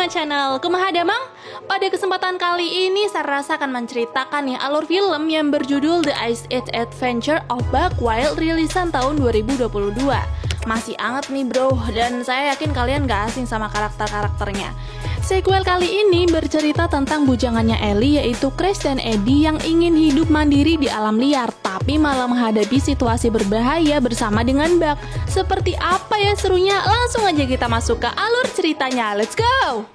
Prima Channel, kumaha damang? Pada kesempatan kali ini saya rasa akan menceritakan nih alur film yang berjudul The Ice Age Adventure of Buck Wild rilisan tahun 2022. Masih anget nih bro, dan saya yakin kalian gak asing sama karakter-karakternya. Sequel kali ini bercerita tentang bujangannya Ellie, yaitu Chris dan Eddie yang ingin hidup mandiri di alam liar, tapi malah menghadapi situasi berbahaya bersama dengan Buck. Seperti apa ya serunya? Langsung aja kita masuk ke alur ceritanya, let's go!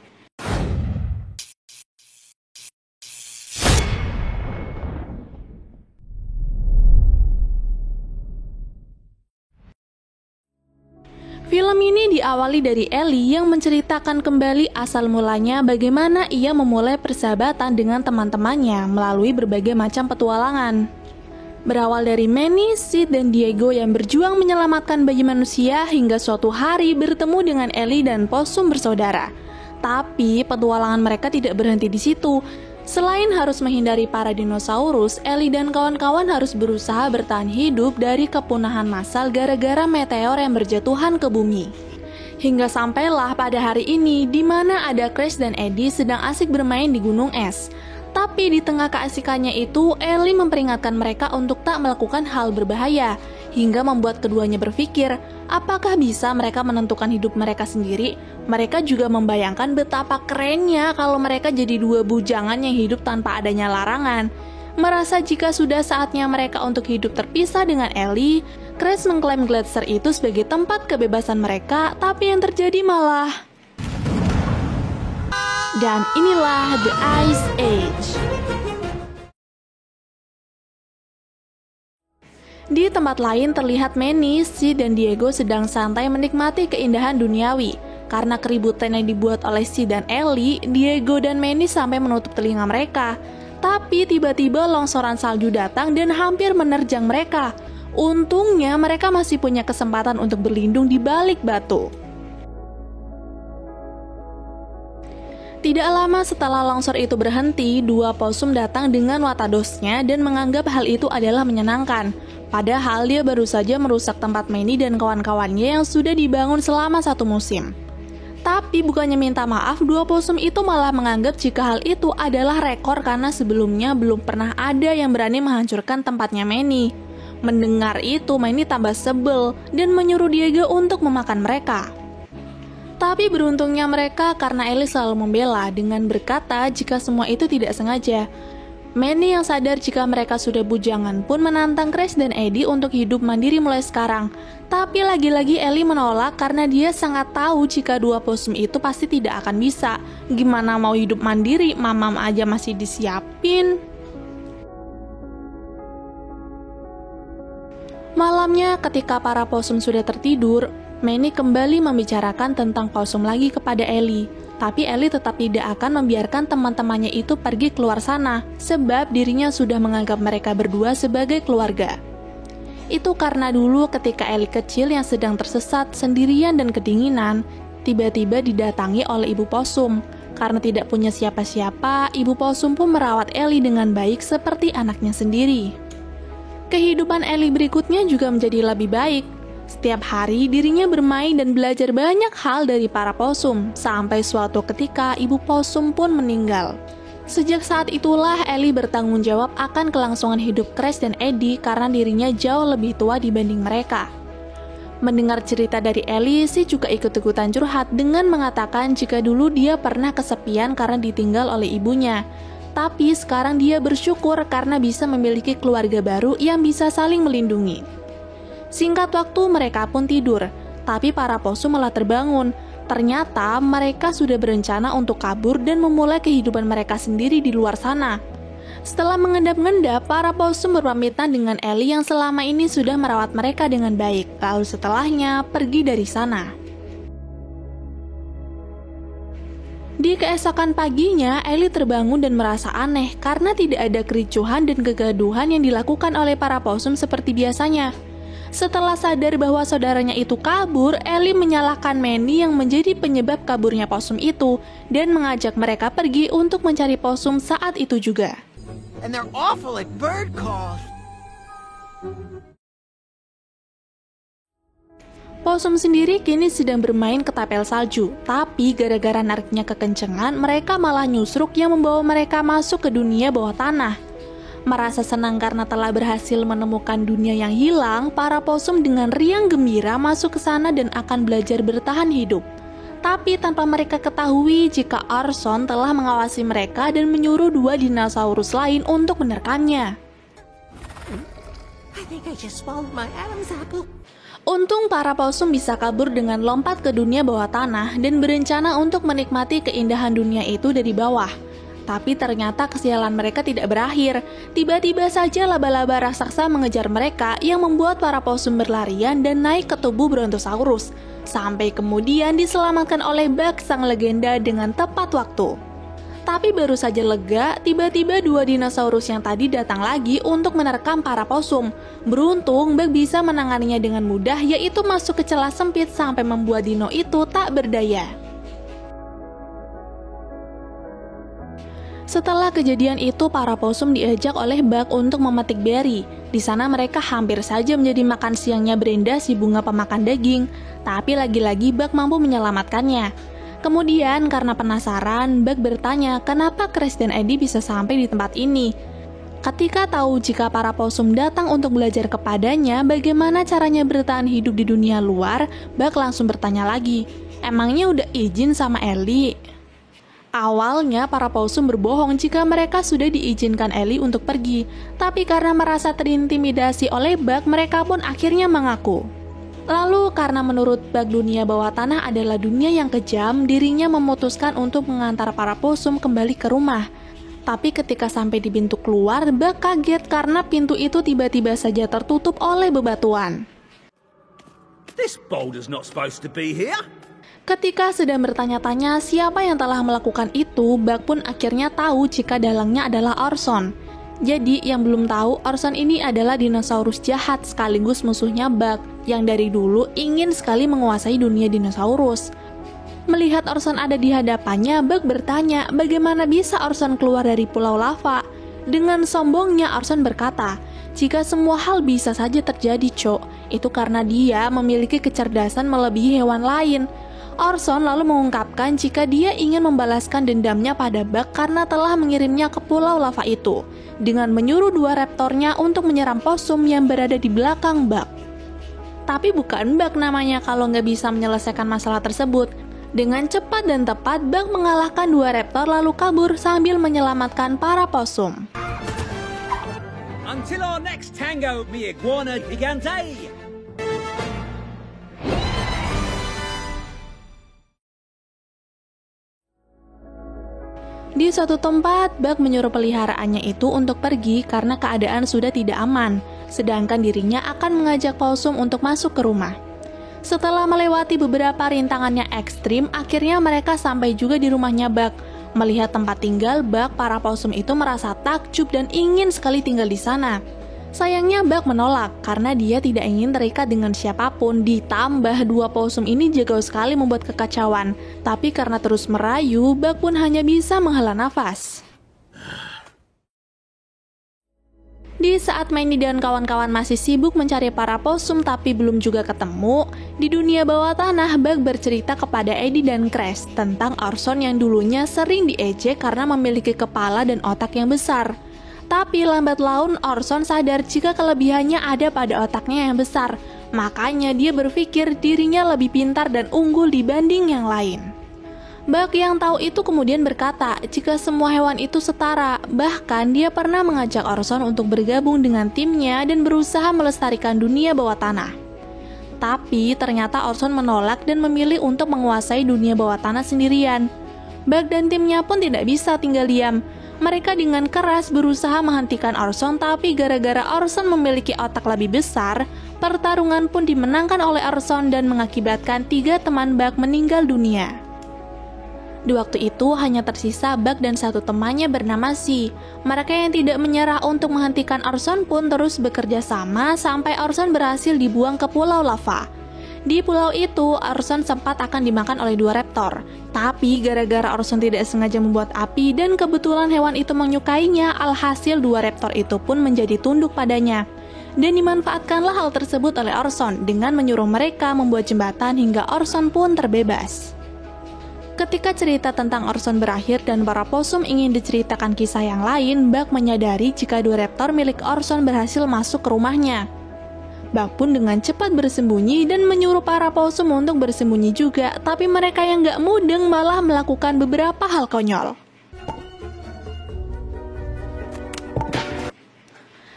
Film ini diawali dari Ellie yang menceritakan kembali asal mulanya bagaimana ia memulai persahabatan dengan teman-temannya melalui berbagai macam petualangan. Berawal dari Manny, Sid, dan Diego yang berjuang menyelamatkan bayi manusia hingga suatu hari bertemu dengan Ellie dan Possum bersaudara. Tapi petualangan mereka tidak berhenti di situ. Selain harus menghindari para dinosaurus, Ellie dan kawan-kawan harus berusaha bertahan hidup dari kepunahan massal gara-gara meteor yang berjatuhan ke bumi. Hingga sampailah pada hari ini, di mana ada Chris dan Eddie sedang asik bermain di gunung es. Tapi di tengah keasikannya itu, Ellie memperingatkan mereka untuk tak melakukan hal berbahaya, hingga membuat keduanya berpikir, apakah bisa mereka menentukan hidup mereka sendiri? Mereka juga membayangkan betapa kerennya kalau mereka jadi dua bujangan yang hidup tanpa adanya larangan. Merasa jika sudah saatnya mereka untuk hidup terpisah dengan Ellie, Chris mengklaim Gletser itu sebagai tempat kebebasan mereka, tapi yang terjadi malah... Dan inilah The Ice Age. Di tempat lain terlihat Manny, Sid, dan Diego sedang santai menikmati keindahan duniawi. Karena keributan yang dibuat oleh Sid dan Ellie, Diego dan Manny sampai menutup telinga mereka. Tapi tiba-tiba longsoran salju datang dan hampir menerjang mereka. Untungnya mereka masih punya kesempatan untuk berlindung di balik batu. Tidak lama setelah longsor itu berhenti, dua possum datang dengan watadosnya dan menganggap hal itu adalah menyenangkan. Padahal dia baru saja merusak tempat Manny dan kawan-kawannya yang sudah dibangun selama 1 musim. Tapi bukannya minta maaf, dua possum itu malah menganggap jika hal itu adalah rekor karena sebelumnya belum pernah ada yang berani menghancurkan tempatnya Manny. Mendengar itu, Manny tambah sebel dan menyuruh Diego untuk memakan mereka. Tapi beruntungnya mereka karena Ellie selalu membela dengan berkata jika semua itu tidak sengaja. Manny yang sadar jika mereka sudah bujangan pun menantang Chris dan Eddie untuk hidup mandiri mulai sekarang. Tapi lagi-lagi Ellie menolak karena dia sangat tahu jika dua possum itu pasti tidak akan bisa. Gimana mau hidup mandiri, mamam aja masih disiapin. Malamnya ketika para possum sudah tertidur, Manny kembali membicarakan tentang possum lagi kepada Ellie. Tapi Ellie tetap tidak akan membiarkan teman-temannya itu pergi keluar sana, sebab dirinya sudah menganggap mereka berdua sebagai keluarga. Itu karena dulu ketika Ellie kecil yang sedang tersesat sendirian dan kedinginan, tiba-tiba didatangi oleh ibu possum. Karena tidak punya siapa-siapa, ibu possum pun merawat Ellie dengan baik seperti anaknya sendiri. Kehidupan Ellie berikutnya juga menjadi lebih baik. Setiap hari dirinya bermain dan belajar banyak hal dari para possum, sampai suatu ketika ibu possum pun meninggal. Sejak saat itulah Ellie bertanggung jawab akan kelangsungan hidup Chris dan Eddie karena dirinya jauh lebih tua dibanding mereka. Mendengar cerita dari Ellie, si juga ikut-ikutan curhat dengan mengatakan jika dulu dia pernah kesepian karena ditinggal oleh ibunya. Tapi sekarang dia bersyukur karena bisa memiliki keluarga baru yang bisa saling melindungi. Singkat waktu mereka pun tidur, tapi para possum malah terbangun. Ternyata mereka sudah berencana untuk kabur dan memulai kehidupan mereka sendiri di luar sana. Setelah mengendap-endap, para possum berpamitan dengan Ellie yang selama ini sudah merawat mereka dengan baik. Lalu setelahnya pergi dari sana. Di keesokan paginya, Ellie terbangun dan merasa aneh karena tidak ada kericuhan dan kegaduhan yang dilakukan oleh para possum seperti biasanya. Setelah sadar bahwa saudaranya itu kabur, Ellie menyalahkan Manny yang menjadi penyebab kaburnya possum itu dan mengajak mereka pergi untuk mencari possum saat itu juga. And they're awful at bird calls. possum sendiri kini sedang bermain ketapel salju, tapi gara-gara nariknya kekencengan, mereka malah nyusruk yang membawa mereka masuk ke dunia bawah tanah. Merasa senang karena telah berhasil menemukan dunia yang hilang, para possum dengan riang gembira masuk ke sana dan akan belajar bertahan hidup. Tapi tanpa mereka ketahui jika Orson telah mengawasi mereka dan menyuruh 2 dinosaurus lain untuk menerkamnya. I think I just swallowed my Adam's apple. Untung para possum bisa kabur dengan lompat ke dunia bawah tanah dan berencana untuk menikmati keindahan dunia itu dari bawah. Tapi ternyata kesialan mereka tidak berakhir. Tiba-tiba saja laba-laba raksasa mengejar mereka yang membuat para possum berlarian dan naik ke tubuh Brontosaurus. Sampai kemudian diselamatkan oleh Buck sang legenda dengan tepat waktu. Tapi baru saja lega, tiba-tiba 2 dinosaurus yang tadi datang lagi untuk menerkam para possum. Beruntung Buck bisa menanganinya dengan mudah, yaitu masuk ke celah sempit sampai membuat dino itu tak berdaya. Setelah kejadian itu, para possum diajak oleh Buck untuk memetik beri. Di sana mereka hampir saja menjadi makan siangnya Brenda, si bunga pemakan daging. Tapi lagi-lagi Buck mampu menyelamatkannya. Kemudian karena penasaran, Buck bertanya kenapa Chris dan Eddie bisa sampai di tempat ini. Ketika tahu jika para possum datang untuk belajar kepadanya bagaimana caranya bertahan hidup di dunia luar, Buck langsung bertanya lagi, emangnya udah izin sama Ellie? Awalnya para possum berbohong jika mereka sudah diizinkan Ellie untuk pergi, tapi karena merasa terintimidasi oleh Buck, mereka pun akhirnya mengaku. Lalu karena menurut Buck dunia bawah tanah adalah dunia yang kejam, dirinya memutuskan untuk mengantar para possum kembali ke rumah. Tapi ketika sampai di pintu keluar, Buck kaget karena pintu itu tiba-tiba saja tertutup oleh bebatuan. This boulder's not supposed to be here. Ketika sedang bertanya-tanya siapa yang telah melakukan itu, Buck pun akhirnya tahu jika dalangnya adalah Orson. Jadi yang belum tahu, Orson ini adalah dinosaurus jahat sekaligus musuhnya Buck, yang dari dulu ingin sekali menguasai dunia dinosaurus. Melihat Orson ada di hadapannya, Buck bertanya bagaimana bisa Orson keluar dari pulau lava. Dengan sombongnya Orson berkata, jika semua hal bisa saja terjadi, Cok, itu karena dia memiliki kecerdasan melebihi hewan lain. Orson lalu mengungkapkan jika dia ingin membalaskan dendamnya pada Buck karena telah mengirimnya ke pulau lava itu, dengan menyuruh 2 raptornya untuk menyerang possum yang berada di belakang Buck. Tapi bukan Buck namanya kalau nggak bisa menyelesaikan masalah tersebut. Dengan cepat dan tepat, Buck mengalahkan 2 raptor lalu kabur sambil menyelamatkan para possum. Until our next tango, mi iguana gigante. Di suatu tempat, Buck menyuruh peliharaannya itu untuk pergi karena keadaan sudah tidak aman, sedangkan dirinya akan mengajak possum untuk masuk ke rumah. Setelah melewati beberapa rintangan yang ekstrim, akhirnya mereka sampai juga di rumahnya Buck. Melihat tempat tinggal Buck, para possum itu merasa takjub dan ingin sekali tinggal di sana. Sayangnya Buck menolak karena dia tidak ingin terikat dengan siapapun, ditambah 2 possum ini jago sekali membuat kekacauan. Tapi karena terus merayu, Buck pun hanya bisa menghela nafas. Di saat Manny dan kawan-kawan masih sibuk mencari para possum tapi belum juga ketemu, di dunia bawah tanah Buck bercerita kepada Eddie dan Crash tentang Orson yang dulunya sering diejek karena memiliki kepala dan otak yang besar. Tapi lambat laun Orson sadar jika kelebihannya ada pada otaknya yang besar. Makanya dia berpikir dirinya lebih pintar dan unggul dibanding yang lain. Buck yang tahu itu kemudian berkata jika semua hewan itu setara. Bahkan dia pernah mengajak Orson untuk bergabung dengan timnya dan berusaha melestarikan dunia bawah tanah. Tapi ternyata Orson menolak dan memilih untuk menguasai dunia bawah tanah sendirian. Buck dan timnya pun tidak bisa tinggal diam. Mereka dengan keras berusaha menghentikan Orson, tapi gara-gara Orson memiliki otak lebih besar, pertarungan pun dimenangkan oleh Orson dan mengakibatkan 3 teman Buck meninggal dunia. Di waktu itu hanya tersisa Buck dan 1 temannya bernama Si. Mereka yang tidak menyerah untuk menghentikan Orson pun terus bekerja sama sampai Orson berhasil dibuang ke pulau lava. Di pulau itu, Orson sempat akan dimakan oleh 2 raptor. Tapi gara-gara Orson tidak sengaja membuat api dan kebetulan hewan itu menyukainya, alhasil 2 raptor itu pun menjadi tunduk padanya. Dan dimanfaatkanlah hal tersebut oleh Orson dengan menyuruh mereka membuat jembatan hingga Orson pun terbebas. Ketika cerita tentang Orson berakhir dan para possum ingin diceritakan kisah yang lain, Buck menyadari jika 2 raptor milik Orson berhasil masuk ke rumahnya. Buck pun dengan cepat bersembunyi dan menyuruh para possum untuk bersembunyi juga, tapi mereka yang gak mudeng malah melakukan beberapa hal konyol.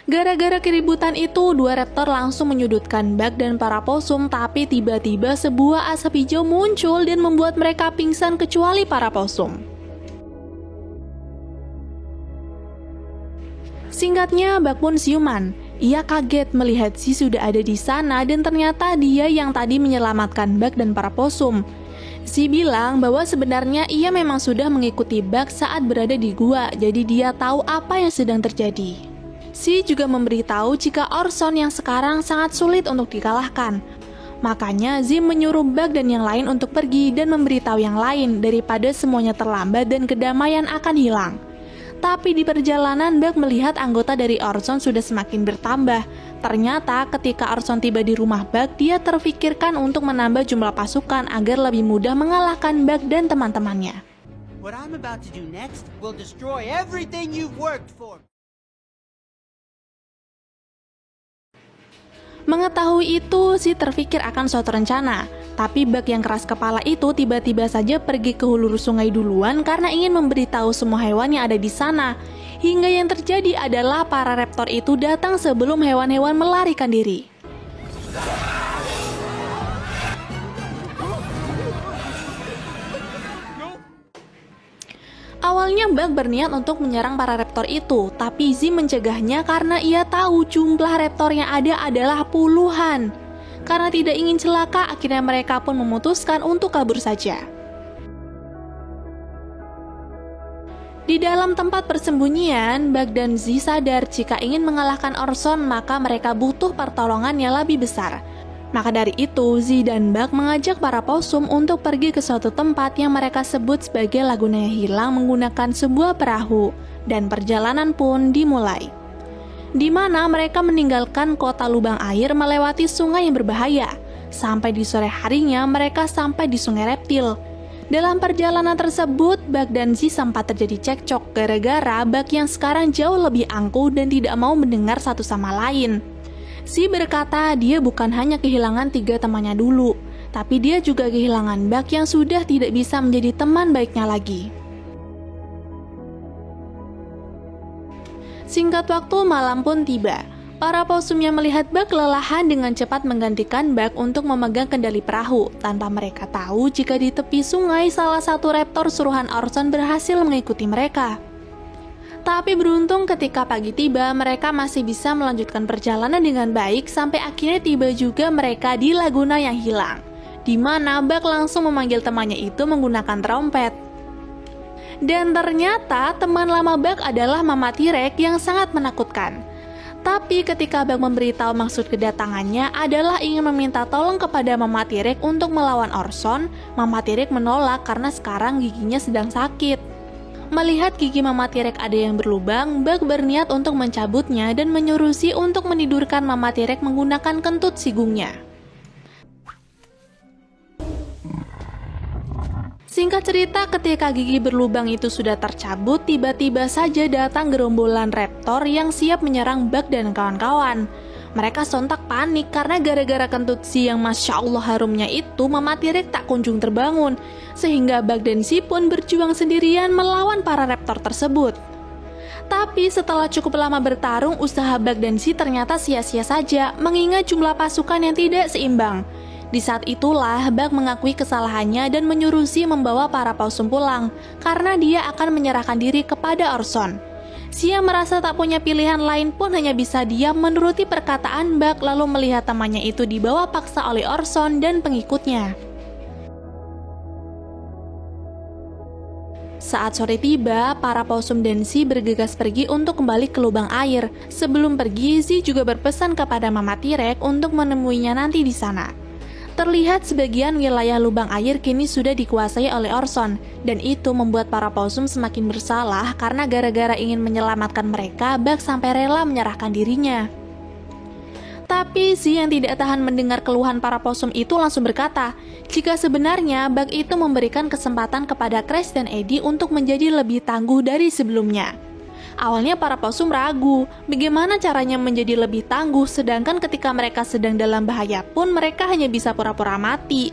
Gara-gara keributan itu, 2 raptor langsung menyudutkan Buck dan para possum, tapi tiba-tiba sebuah asap hijau muncul dan membuat mereka pingsan kecuali para possum. Singkatnya, Buck pun siuman. Ia kaget melihat Si sudah ada di sana dan ternyata dia yang tadi menyelamatkan Buck dan para possum. Si bilang bahwa sebenarnya ia memang sudah mengikuti Buck saat berada di gua, jadi dia tahu apa yang sedang terjadi. Si juga memberitahu jika Orson yang sekarang sangat sulit untuk dikalahkan. Makanya Zim menyuruh Buck dan yang lain untuk pergi dan memberitahu yang lain daripada semuanya terlambat dan kedamaian akan hilang. Tapi di perjalanan Buck melihat anggota dari Orson sudah semakin bertambah. Ternyata ketika Orson tiba di rumah Buck, dia terfikirkan untuk menambah jumlah pasukan agar lebih mudah mengalahkan Buck dan teman-temannya. What I'm about to do next will destroy everything you've worked for. Mengetahui itu, Si terfikir akan suatu rencana. Tapi Buck yang keras kepala itu tiba-tiba saja pergi ke hulu sungai duluan karena ingin memberitahu semua hewan yang ada di sana. Hingga yang terjadi adalah para raptor itu datang sebelum hewan-hewan melarikan diri. Awalnya Buck berniat untuk menyerang para raptor itu, tapi Zim mencegahnya karena ia tahu jumlah raptor yang ada adalah puluhan. Karena tidak ingin celaka, akhirnya mereka pun memutuskan untuk kabur saja. Di dalam tempat persembunyian, Buck dan Z sadar jika ingin mengalahkan Orson, maka mereka butuh pertolongan yang lebih besar. Maka dari itu, Z dan Buck mengajak para possum untuk pergi ke suatu tempat yang mereka sebut sebagai Laguna yang hilang menggunakan sebuah perahu, dan perjalanan pun dimulai. Di mana mereka meninggalkan kota lubang air melewati sungai yang berbahaya. Sampai di sore harinya, mereka sampai di sungai reptil. Dalam perjalanan tersebut, Buck dan Z sempat terjadi cekcok gara-gara Buck yang sekarang jauh lebih angkuh dan tidak mau mendengar satu sama lain. Si berkata dia bukan hanya kehilangan 3 temannya dulu, tapi dia juga kehilangan Buck yang sudah tidak bisa menjadi teman baiknya lagi. Singkat waktu, malam pun tiba. Para possum yang melihat Buck kelelahan dengan cepat menggantikan Buck untuk memegang kendali perahu, tanpa mereka tahu jika di tepi sungai salah satu raptor suruhan Orson berhasil mengikuti mereka. Tapi beruntung ketika pagi tiba, mereka masih bisa melanjutkan perjalanan dengan baik sampai akhirnya tiba juga mereka di Laguna yang hilang, di mana Buck langsung memanggil temannya itu menggunakan trompet. Dan ternyata teman lama Buck adalah Mama T-Rex yang sangat menakutkan. Tapi ketika Buck memberitahu maksud kedatangannya adalah ingin meminta tolong kepada Mama T-Rex untuk melawan Orson, Mama T-Rex menolak karena sekarang giginya sedang sakit. Melihat gigi Mama T-Rex ada yang berlubang, Buck berniat untuk mencabutnya dan menyuruh Si untuk menidurkan Mama T-Rex menggunakan kentut sigungnya. Singkat cerita, ketika gigi berlubang itu sudah tercabut, tiba-tiba saja datang gerombolan raptor yang siap menyerang Buck dan kawan-kawan. Mereka sontak panik karena gara-gara kentut Si yang Masya Allah harumnya itu, Mama T-Rex tak kunjung terbangun. Sehingga Buck dan Si pun berjuang sendirian melawan para raptor tersebut. Tapi setelah cukup lama bertarung, usaha Buck dan Si ternyata sia-sia saja, mengingat jumlah pasukan yang tidak seimbang. Di saat itulah Buck mengakui kesalahannya dan menyuruh Si membawa para possum pulang, karena dia akan menyerahkan diri kepada Orson. Si yang merasa tak punya pilihan lain pun hanya bisa diam menuruti perkataan Buck, lalu melihat temannya itu dibawa paksa oleh Orson dan pengikutnya. Saat sore tiba, para possum dan Si bergegas pergi untuk kembali ke lubang air. Sebelum pergi, Si juga berpesan kepada Mama T-Rex untuk menemuinya nanti di sana. Terlihat sebagian wilayah lubang air kini sudah dikuasai oleh Orson, dan itu membuat para possum semakin bersalah karena gara-gara ingin menyelamatkan mereka, Buck sampai rela menyerahkan dirinya. Tapi si yang tidak tahan mendengar keluhan para possum itu langsung berkata, jika sebenarnya Buck itu memberikan kesempatan kepada Crash dan Eddie untuk menjadi lebih tangguh dari sebelumnya. Awalnya para possum ragu, bagaimana caranya menjadi lebih tangguh sedangkan ketika mereka sedang dalam bahaya pun mereka hanya bisa pura-pura mati.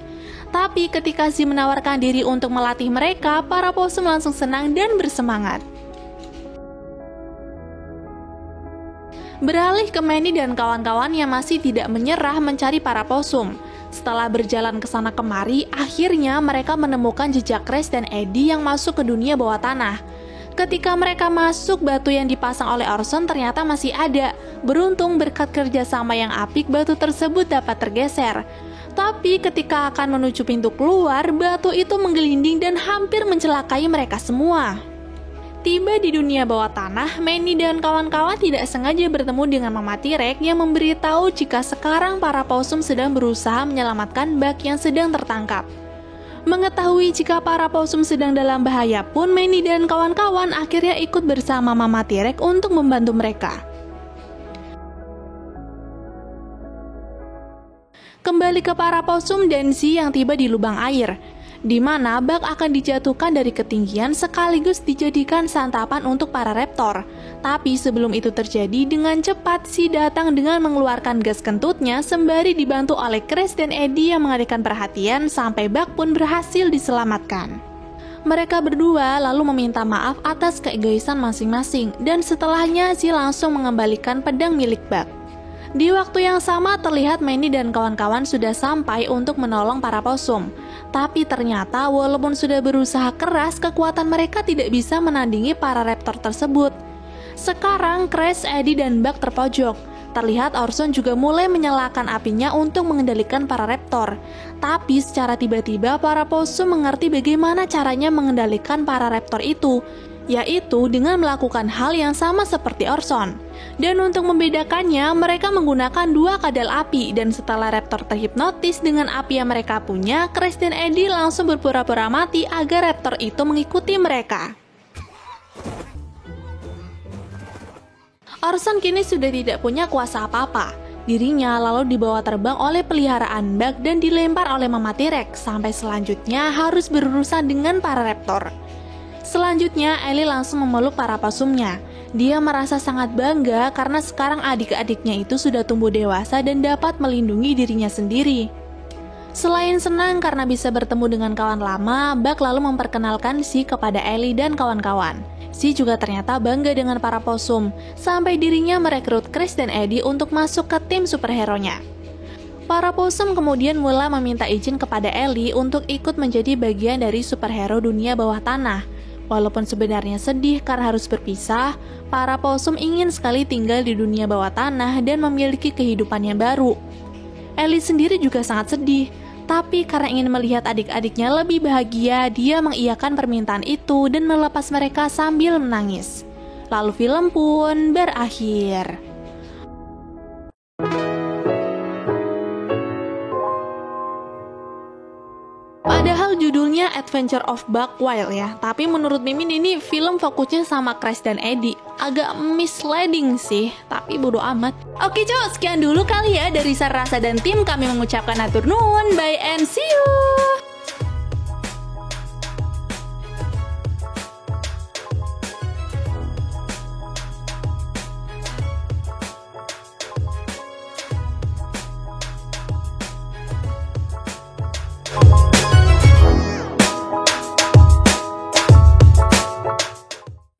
Tapi ketika si menawarkan diri untuk melatih mereka, para possum langsung senang dan bersemangat. Beralih ke Manny dan kawan-kawan yang masih tidak menyerah mencari para possum. Setelah berjalan ke sana kemari, akhirnya mereka menemukan jejak Crash dan Eddie yang masuk ke dunia bawah tanah. Ketika mereka masuk, batu yang dipasang oleh Orson ternyata masih ada. Beruntung berkat kerjasama yang apik, batu tersebut dapat tergeser. Tapi ketika akan menuju pintu keluar, batu itu menggelinding dan hampir mencelakai mereka semua. Tiba di dunia bawah tanah, Manny dan kawan-kawan tidak sengaja bertemu dengan Mama T-Rex yang memberitahu jika sekarang para possum sedang berusaha menyelamatkan Buck yang sedang tertangkap. Mengetahui jika para possum sedang dalam bahaya pun, Manny dan kawan-kawan akhirnya ikut bersama Mama T-Rex untuk membantu mereka. Kembali ke para possum dan si yang tiba di lubang air, di mana Buck akan dijatuhkan dari ketinggian sekaligus dijadikan santapan untuk para raptor. Tapi sebelum itu terjadi, dengan cepat si datang dengan mengeluarkan gas kentutnya sembari dibantu oleh Crash dan Eddie yang mengalihkan perhatian sampai Buck pun berhasil diselamatkan. Mereka berdua lalu meminta maaf atas keegoisan masing-masing dan setelahnya si langsung mengembalikan pedang milik Buck. Di waktu yang sama terlihat Manny dan kawan-kawan sudah sampai untuk menolong para possum. Tapi ternyata walaupun sudah berusaha keras, kekuatan mereka tidak bisa menandingi para raptor tersebut. Sekarang Crash, Eddie, dan Buck terpojok. Terlihat Orson juga mulai menyalakan apinya untuk mengendalikan para raptor. Tapi secara tiba-tiba para possum mengerti bagaimana caranya mengendalikan para raptor itu, yaitu dengan melakukan hal yang sama seperti Orson. Dan untuk membedakannya, mereka menggunakan dua kadal api, dan setelah raptor terhipnotis dengan api yang mereka punya, Crash dan Eddie langsung berpura-pura mati agar raptor itu mengikuti mereka. Orson kini sudah tidak punya kuasa apa-apa. Dirinya lalu dibawa terbang oleh peliharaan Buck dan dilempar oleh Mama T-Rex, sampai selanjutnya harus berurusan dengan para raptor. Selanjutnya, Ellie langsung memeluk para possumnya. Dia merasa sangat bangga karena sekarang adik-adiknya itu sudah tumbuh dewasa dan dapat melindungi dirinya sendiri. Selain senang karena bisa bertemu dengan kawan lama, Buck lalu memperkenalkan Si kepada Ellie dan kawan-kawan. Si juga ternyata bangga dengan para possum, sampai dirinya merekrut Crash dan Eddie untuk masuk ke tim superhero-nya. Para possum kemudian mulai meminta izin kepada Ellie untuk ikut menjadi bagian dari superhero dunia bawah tanah. Walaupun sebenarnya sedih karena harus berpisah, para possum ingin sekali tinggal di dunia bawah tanah dan memiliki kehidupan yang baru. Ellie sendiri juga sangat sedih, tapi karena ingin melihat adik-adiknya lebih bahagia, dia mengiyakan permintaan itu dan melepas mereka sambil menangis. Lalu film pun berakhir. Padahal judulnya Adventure of Buck Wild ya, tapi menurut Mimin ini film fokusnya sama Crash dan Eddie. Agak misleading sih, tapi bodo amat. Oke cowok, sekian dulu kali ya dari Sarasa dan tim. Kami mengucapkan atur nuhun, bye and see you!